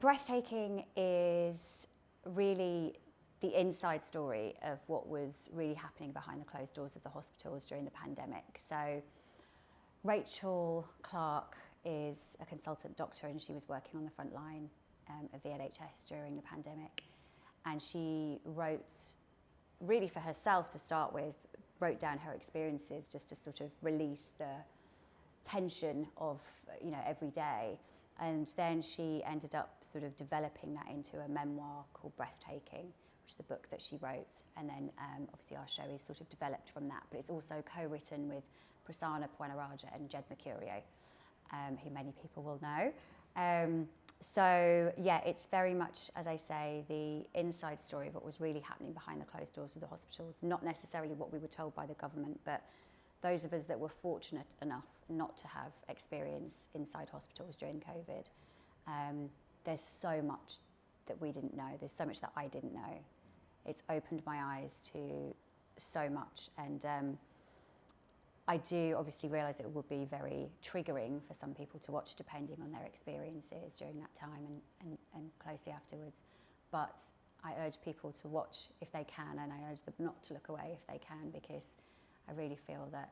Breathtaking is really the inside story of what was really happening behind the closed doors of the hospitals during the pandemic. So Rachel Clarke is a consultant doctor, and she was working on the front line of the NHS during the pandemic. And she wrote, really for herself to start with, wrote down her experiences just to sort of release the tension of, every day. And then she ended up sort of developing that into a memoir called Breathtaking, which is the book that she wrote. And then obviously our show is sort of developed from that, but it's also co-written with Prasanna, Puwanarajah and Mercurio, who many people will know. So yeah, it's very much, as I say, the inside story of what was really happening behind the closed doors of the hospitals, not necessarily what we were told by the government, but those of us that were fortunate enough not to have experience inside hospitals during COVID. There's so much that we didn't know. There's so much that I didn't know. It's opened my eyes to so much. And I do obviously realise it will be very triggering for some people to watch, depending on their experiences during that time and closely afterwards. But I urge people to watch if they can, and I urge them not to look away if they can, because I really feel that,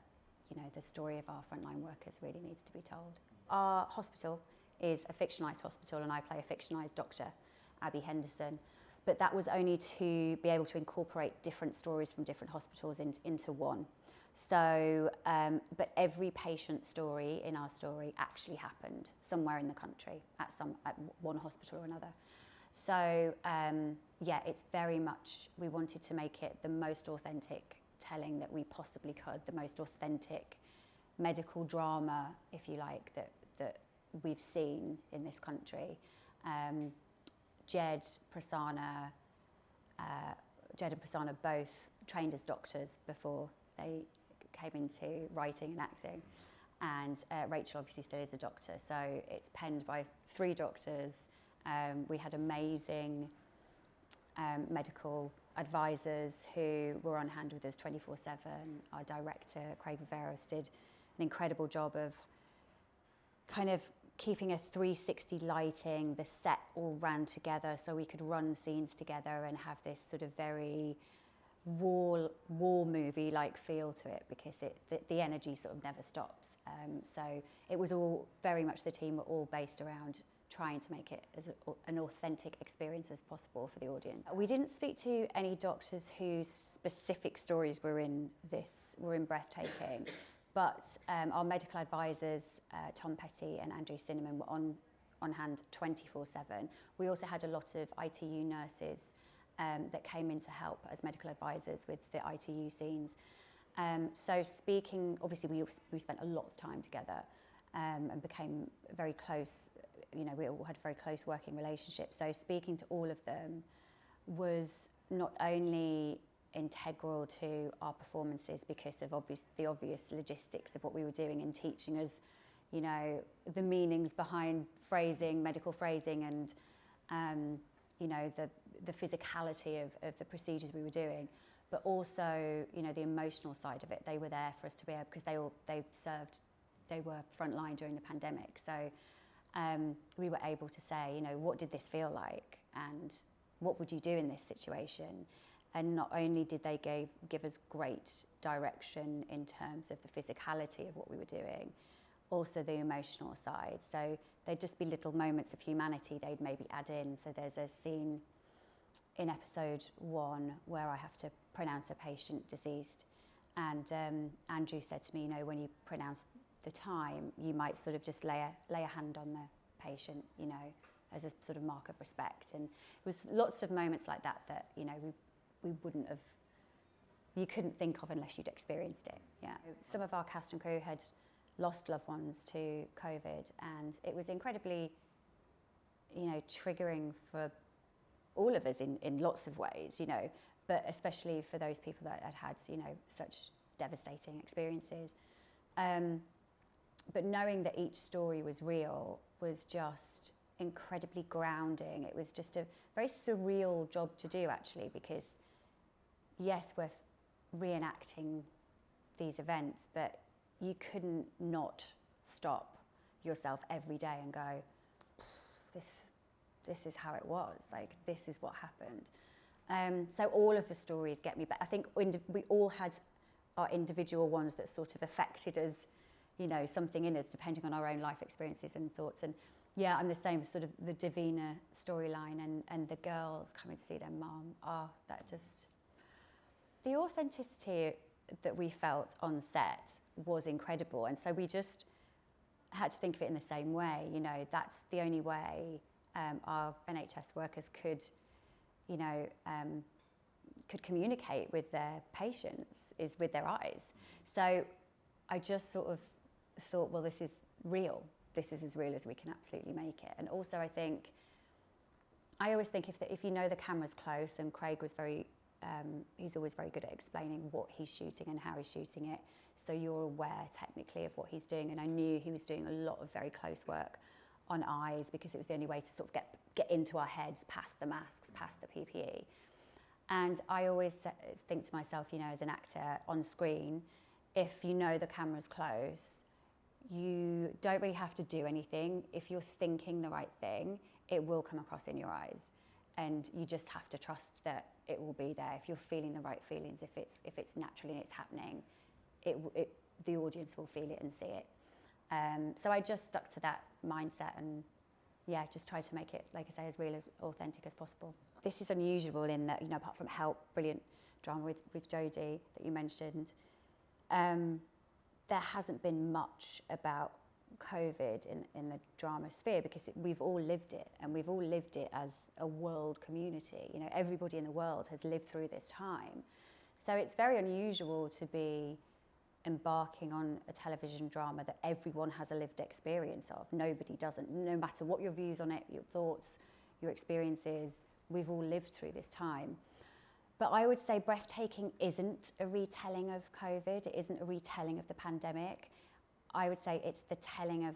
the story of our frontline workers really needs to be told. Our hospital is a fictionalised hospital, and I play a fictionalised doctor, Abby Henderson. But that was only to be able to incorporate different stories from different hospitals into one. So, but every patient story in our story actually happened somewhere in the country at one hospital or another. So, yeah, it's very much, we wanted to make it the most authentic telling that we possibly could, the most authentic medical drama, if you like, that we've seen in this country. Jed and Prasanna both trained as doctors before they came into writing and acting, and Rachel obviously still is a doctor, so it's penned by 3 doctors. We had amazing medical advisors who were on hand with us 24/7. Our director, Craig Viveros, did an incredible job of kind of keeping a 360 lighting. The set all ran together so we could run scenes together and have this sort of very war movie-like feel to it, because the energy sort of never stops. So it was all very much, the team were all based around trying to make it as an authentic experience as possible for the audience. We didn't speak to any doctors whose specific stories were in Breathtaking, but our medical advisors, Tom Petty and Andrew Cinnamon, were on hand 24/7. We also had a lot of ITU nurses that came in to help as medical advisors with the ITU scenes. So speaking, obviously we spent a lot of time together and became very close. We all had a very close working relationship. So speaking to all of them was not only integral to our performances because of the obvious logistics of what we were doing, and teaching us, the meanings behind phrasing, medical phrasing, and the physicality of the procedures we were doing, but also the emotional side of it. They were there for us to be able, because they were frontline during the pandemic. So we were able to say, what did this feel like, and what would you do in this situation? And not only did they give us great direction in terms of the physicality of what we were doing, also the emotional side. So there'd just be little moments of humanity they'd maybe add in. So there's a scene in episode 1 where I have to pronounce a patient deceased, and Andrew said to me, when you pronounce the time, you might sort of just lay a hand on the patient, as a sort of mark of respect. And it was lots of moments like that we wouldn't have, you couldn't think of unless you'd experienced it. Yeah. Some of our cast and crew had lost loved ones to COVID, and it was incredibly, triggering for all of us in lots of ways, but especially for those people that had such devastating experiences. But knowing that each story was real was just incredibly grounding. It was just a very surreal job to do, actually, because yes, we're reenacting these events, but you couldn't not stop yourself every day and go, this is how it was, like this is what happened. So all of the stories get me back. I think we all had our individual ones that sort of affected us, you know, something in us depending on our own life experiences and thoughts. And yeah, I'm the same, sort of the Davina storyline and the girls coming to see their mum. That just, the authenticity that we felt on set was incredible. And so we just had to think of it in the same way. You know, that's the only way our NHS workers could, you know, could communicate with their patients, is with their eyes. So I just sort of thought, well, this is real. This is as real as we can absolutely make it. And also I always think if you know the camera's close, and Craig was he's always very good at explaining what he's shooting and how he's shooting it, so you're aware technically of what he's doing. And I knew he was doing a lot of very close work on eyes, because it was the only way to sort of get into our heads, past the masks, past the PPE. And I always think to myself, you know, as an actor on screen, if you know the camera's close, you don't really have to do anything. If you're thinking the right thing, it will come across in your eyes. And you just have to trust that it will be there. If you're feeling the right feelings, if it's natural and it's happening, the audience will feel it and see it. So I just stuck to that mindset and, yeah, just tried to make it, like I say, as real, as authentic as possible. This is unusual in that, you know, apart from Help, brilliant drama with Jodie that you mentioned, there hasn't been much about COVID in the drama sphere, because we've all lived it, and we've all lived it as a world community. You know, everybody in the world has lived through this time. So it's very unusual to be embarking on a television drama that everyone has a lived experience of. Nobody doesn't, no matter what your views on it, your thoughts, your experiences, we've all lived through this time. But I would say Breathtaking isn't a retelling of COVID, it isn't a retelling of the pandemic. I would say it's the telling of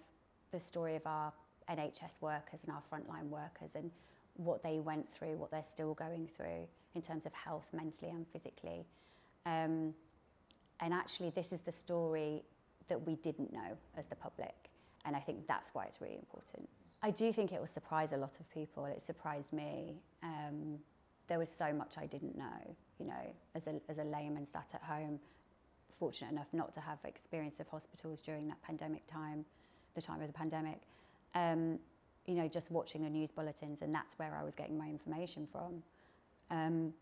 the story of our NHS workers and our frontline workers, and what they went through, what they're still going through in terms of health, mentally and physically. And actually, this is the story that we didn't know as the public, and I think that's why it's really important. I do think it will surprise a lot of people. It surprised me. There was so much I didn't know, you know, as a layman sat at home, fortunate enough not to have experience of hospitals during that pandemic time, the time of the pandemic. You know, just watching the news bulletins, and that's where I was getting my information from.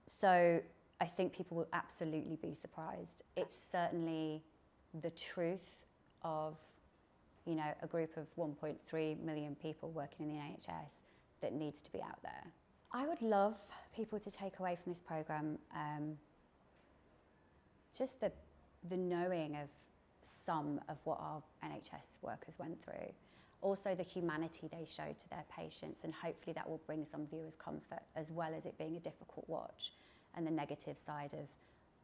So I think people will absolutely be surprised. It's certainly the truth of, you know, a group of 1.3 million people working in the NHS that needs to be out there. I would love people to take away from this programme just the knowing of some of what our NHS workers went through. Also the humanity they showed to their patients, and hopefully that will bring some viewers comfort, as well as it being a difficult watch, and the negative side of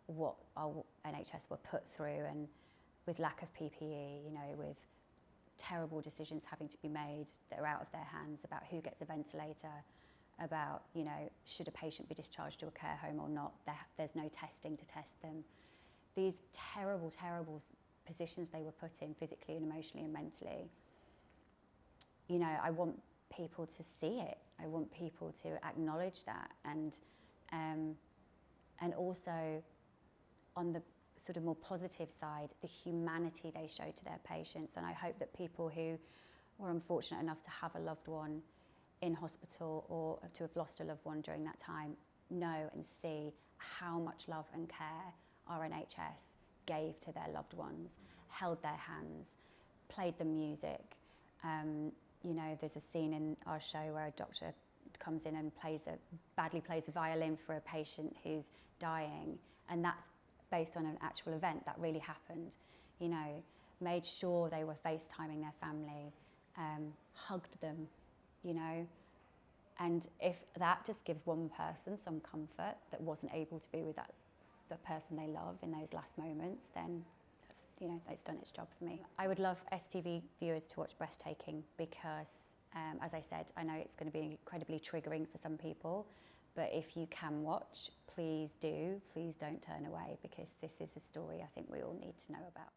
what our NHS were put through, and with lack of PPE, you know, with terrible decisions having to be made that are out of their hands about who gets a ventilator, about, you know, should a patient be discharged to a care home or not, there's no testing to test them. These terrible, terrible positions they were put in physically and emotionally and mentally. You know, I want people to see it. I want people to acknowledge that, and also on the sort of more positive side, the humanity they show to their patients. And I hope that people who were unfortunate enough to have a loved one in hospital or to have lost a loved one during that time know and see how much love and care our NHS gave to their loved ones, held their hands, played them music. You know, there's a scene in our show where a doctor comes in and badly plays a violin for a patient who's dying, and that's based on an actual event that really happened. You know, made sure they were FaceTiming their family, hugged them, you know. And if that just gives one person some comfort that wasn't able to be with the person they love in those last moments, then that's, you know, that's done its job for me. I would love STV viewers to watch Breathtaking, because as I said, I know it's going to be incredibly triggering for some people, but if you can watch, please do. Please don't turn away, because this is a story I think we all need to know about.